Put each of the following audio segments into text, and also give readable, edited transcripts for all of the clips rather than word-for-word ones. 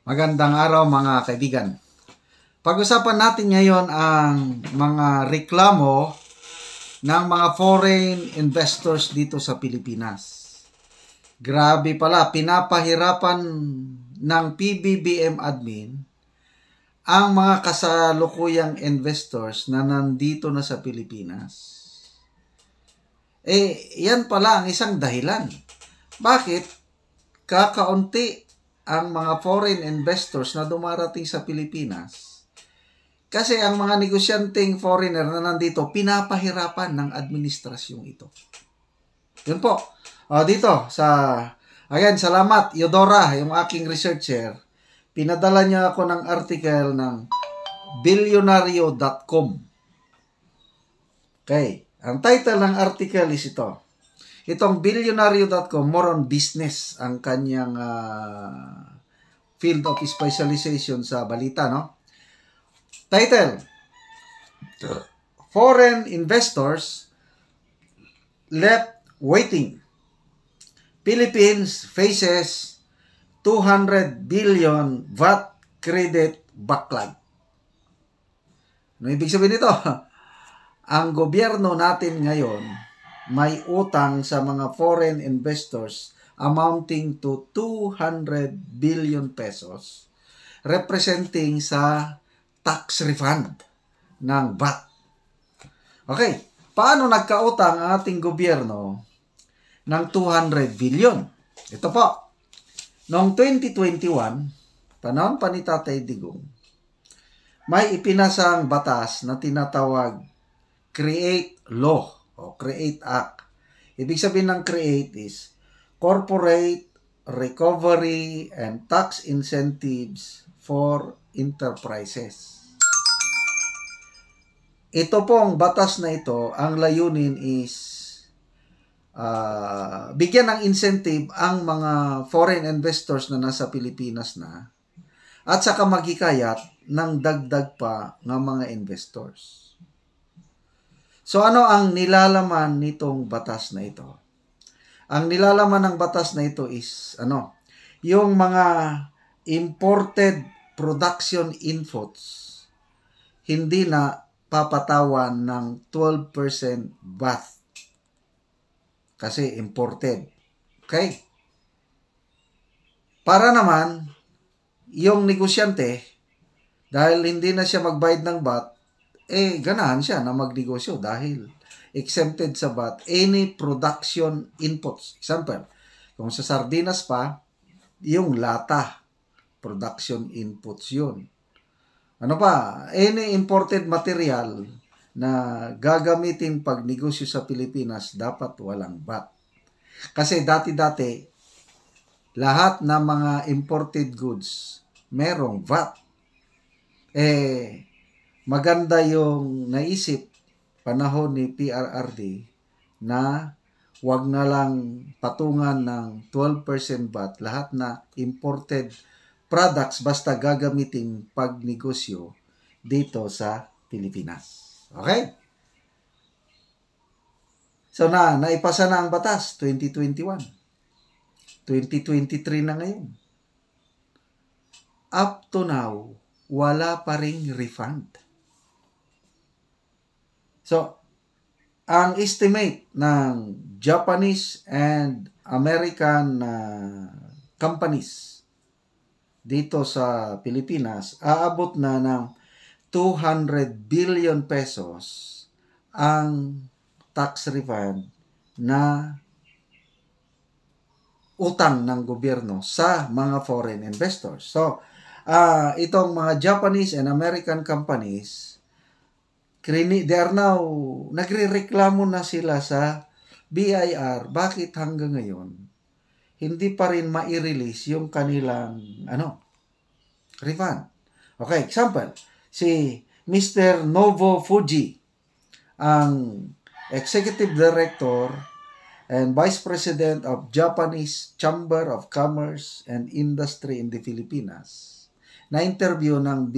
Magandang araw mga kaibigan. Pag-usapan natin ngayon ang mga reklamo ng mga foreign investors dito sa Pilipinas. Grabe pala, pinapahirapan ng PBBM admin ang mga kasalukuyang investors na nandito na sa Pilipinas. Yan pala ang isang dahilan. Bakit kakaunti ang mga foreign investors na dumarating sa Pilipinas? Kasi ang mga negosyanteng foreigner na nandito, pinapahirapan ng administrasyong ito. Yun po. Dito, salamat, Eudora, yung aking researcher. Pinadala niya ako ng article ng billionario.com. Okay. Ang title ng article is ito. Itong billionario.com, more on business ang kanyang field of specialization sa balita, no? Title, Foreign Investors Left Waiting. Philippines faces 200 billion VAT credit backlog. Ano ibig sabihin nito? Ang gobyerno natin ngayon may utang sa mga foreign investors amounting to 200 billion pesos representing sa tax refund ng VAT. Okay, paano nagkautang ang ating gobyerno ng 200 billion? Ito po, noong 2021, panahon pa ni Tatay Digong, may ipinasang batas na tinatawag Create Law o Create Act. Ibig sabihin ng create is Corporate Recovery and Tax Incentives for Enterprises. Ito pong batas na ito, ang layunin is bigyan ng incentive ang mga foreign investors na nasa Pilipinas na at saka maghikayat ng dagdag pa ng mga investors. So ano ang nilalaman nitong batas na ito? Ang nilalaman ng batas na ito is yung mga imported production inputs hindi na papatawan ng 12% VAT kasi imported. Okay? Para naman yung negosyante, dahil hindi na siya magbayad ng VAT, ganahan siya na magnegosyo dahil exempted sa VAT any production inputs. Example, kung sa sardinas pa, yung lata, production inputs yun. Ano pa? Any imported material na gagamitin pag negosyo sa Pilipinas, dapat walang VAT. Kasi dati-dati, lahat ng mga imported goods, merong VAT. Maganda yung naisip panahon ni PRRD na wag na lang patungan ng 12% VAT lahat na imported products basta gagamitin pag negosyo dito sa Pilipinas. Okay? So naipasa na ang batas 2021. 2023 na ngayon. Up to now, wala pa ring refund. So, ang estimate ng Japanese and American companies dito sa Pilipinas, aabot na ng 200 billion pesos ang tax refund na utang ng gobyerno sa mga foreign investors. So, itong mga Japanese and American companies, they are now, nagre-reklamo na sila sa BIR, bakit hanggang ngayon, hindi pa rin mai-release yung kanilang, refund. Okay, example, si Mr. Novo Fuji, ang Executive Director and Vice President of Japanese Chamber of Commerce and Industry in the Philippines, na-interview ng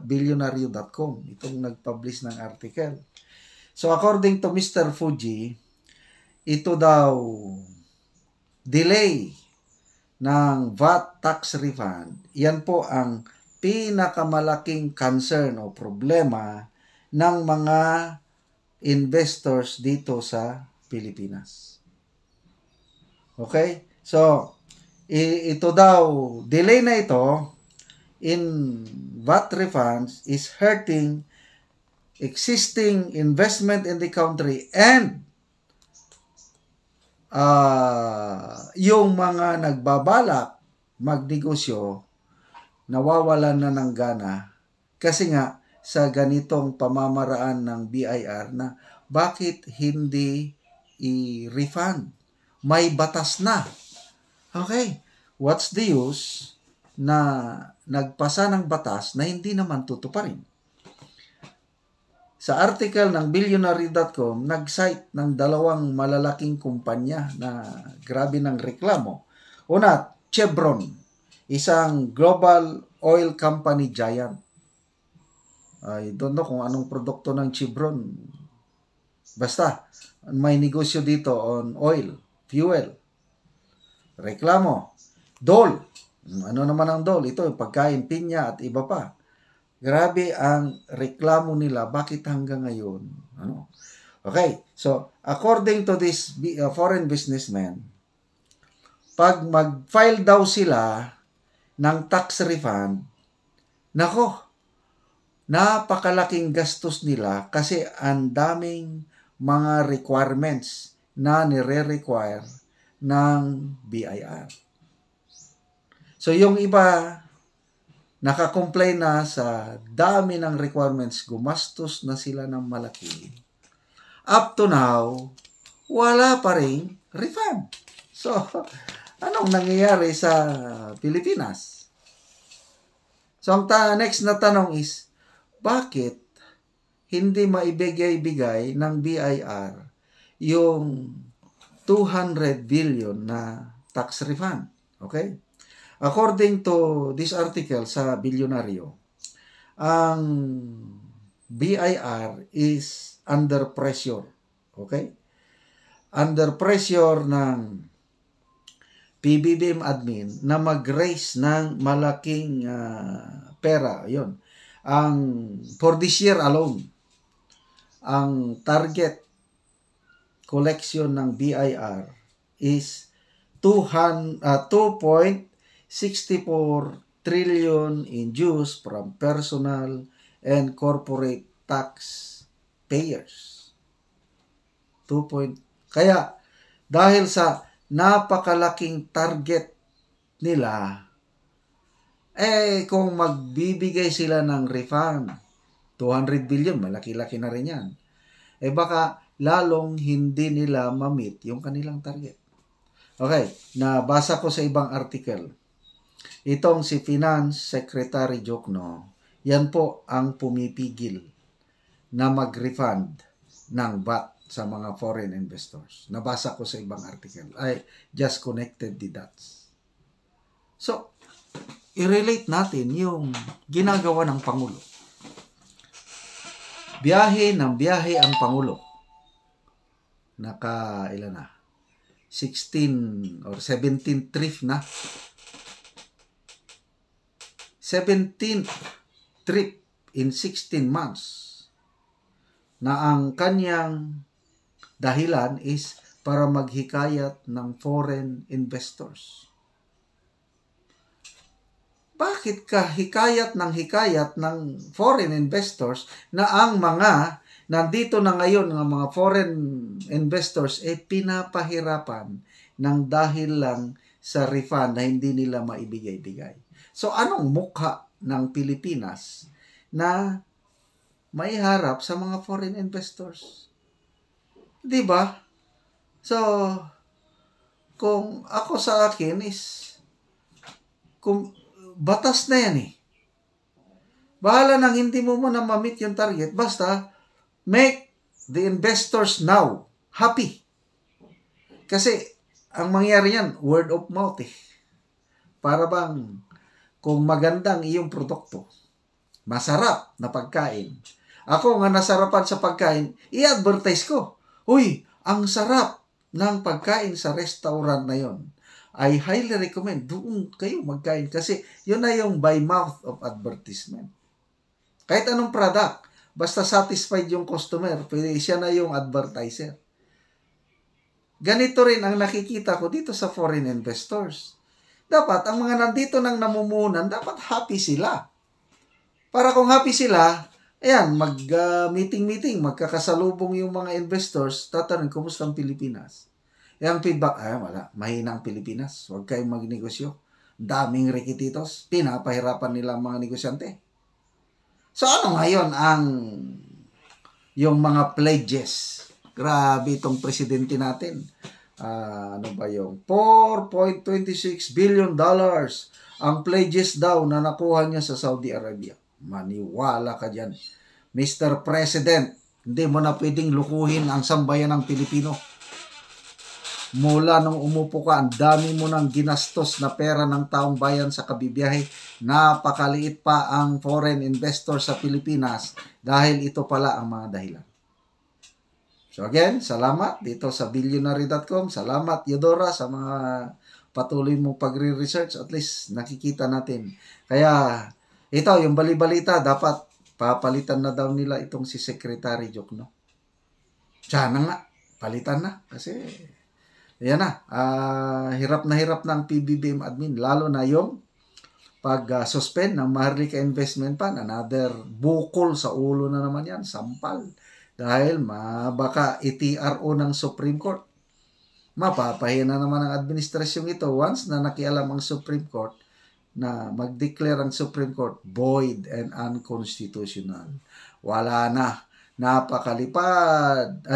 billionario.com, itong nag-publish ng article. So according to Mr. Fuji, ito daw delay ng VAT tax refund, yan po ang pinakamalaking concern o problema ng mga investors dito sa Pilipinas. Okay? So, ito daw, delay na ito in VAT refunds is hurting existing investment in the country and yung mga nagbabalak magnegosyo nawawalan na ng gana kasi nga sa ganitong pamamaraan ng BIR na bakit hindi i-refund? May batas na. Okay, what's the use na nagpasa ng batas na hindi naman tutuparin? Sa article ng Billionaire.com, nag-cite ng dalawang malalaking kumpanya na grabe ng reklamo. Una, Chevron, isang global oil company giant. I don't know kung anong produkto ng Chevron. Basta, may negosyo dito on oil, fuel. Reklamo. Dole. Ano naman ang Dole? Ito, pagkain, pinya at iba pa. Grabe ang reklamo nila. Bakit hanggang ngayon? Ano? Okay. So, according to this foreign businessman, pag mag-file daw sila ng tax refund, nako, napakalaking gastos nila kasi ang daming mga requirements na nire-require ng BIR. So, yung iba, nakakomplain na sa dami ng requirements, gumastos na sila ng malaki. Up to now, wala pa rin refund. So, anong nangyayari sa Pilipinas? So, ang next na tanong is, bakit hindi maibigay-bigay ng BIR yung 200 billion na tax refund? Okay? According to this article sa Bilyonaryo, ang BIR is under pressure. Okay? Under pressure ng PBBM admin na mag-raise ng malaking pera. Yun. For this year alone, ang target collection ng BIR is 2.64 trillion in dues from personal and corporate tax payers. Kaya, dahil sa napakalaking target nila, kung magbibigay sila ng refund, 200 billion, malaki-laki na rin yan, baka lalong hindi nila ma-meet yung kanilang target. Okay, nabasa ko sa ibang article. Itong si Finance Secretary Jokno, yan po ang pumipigil na mag-refund ng VAT sa mga foreign investors. Nabasa ko sa ibang article. I just connected the dots. So, i-relate natin yung ginagawa ng Pangulo. Biyahe ng biyahe ang Pangulo. Ilan na? 16 or 17 trip na. 17 trip in 16 months na ang kanyang dahilan is para maghikayat ng foreign investors. Bakit ka hikayat ng foreign investors na ang mga nandito na ngayon ng mga foreign investors pinapahirapan ng dahil lang sa refund na hindi nila maibigay-bigay? So, anong mukha ng Pilipinas na maiharap sa mga foreign investors? Di ba? So, kung ako sa akin is, kung batas na yan bahala nang hindi mo muna ma-meet yung target, basta make the investors now happy. Kasi, ang mangyari yan, word of mouth Para bang, kung magandang iyong produkto, masarap na pagkain, ako nga nasarapan sa pagkain, i-advertise ko, uy, ang sarap ng pagkain sa restaurant na yon. I highly recommend, doon kayo magkain kasi yun na yung by mouth of advertisement. Kahit anong product, basta satisfied yung customer, pwede siya na yung advertiser. Ganito rin ang nakikita ko dito sa foreign investors. Dapat, ang mga nandito nang namumuhunan, dapat happy sila. Para kung happy sila, ayan, mag-meeting-meeting, magkakasalubong yung mga investors, tatanong, kumusta ang Pilipinas? Ang feedback, wala, mahina ang Pilipinas. Huwag kayong magnegosyo. Daming rekititos. Pinapahirapan nila ang mga negosyante. So, ano ngayon yung mga pledges? Grabe itong presidente natin. Ano ba yung $4.26 billion ang pledges daw na nakuha niya sa Saudi Arabia. Maniwala ka dyan. Mr. President, hindi mo na pwedeng lukuhin ang sambayan ng Pilipino. Mula nung umupo ka, ang dami mo nang ginastos na pera ng taong bayan sa kabibiyahe. Napakaliit pa ang foreign investor sa Pilipinas dahil ito pala ang mga dahilan. So again, salamat dito sa billionary.com. Salamat, Eudora, sa mga patuloy mong pagre-research. At least nakikita natin. Kaya ito, yung bali-balita, dapat papalitan na daw nila itong si Secretary Jokno. Sana nga, palitan na. Kasi ayan na, hirap na ang PBBM admin, lalo na yung pag-suspend ng Maharlika Investment Fund. Another bukol sa ulo na naman yan, sampal. Dahil baka ITRO ng Supreme Court. Mapapahiya na naman ang administrasyong ito once na nakialam ang Supreme Court na mag-declare ang Supreme Court void and unconstitutional. Wala na.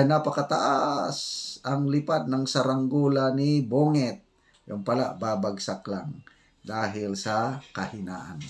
Napakataas ang lipad ng saranggula ni Bonget. Yung pala, babagsak lang dahil sa kahinaan.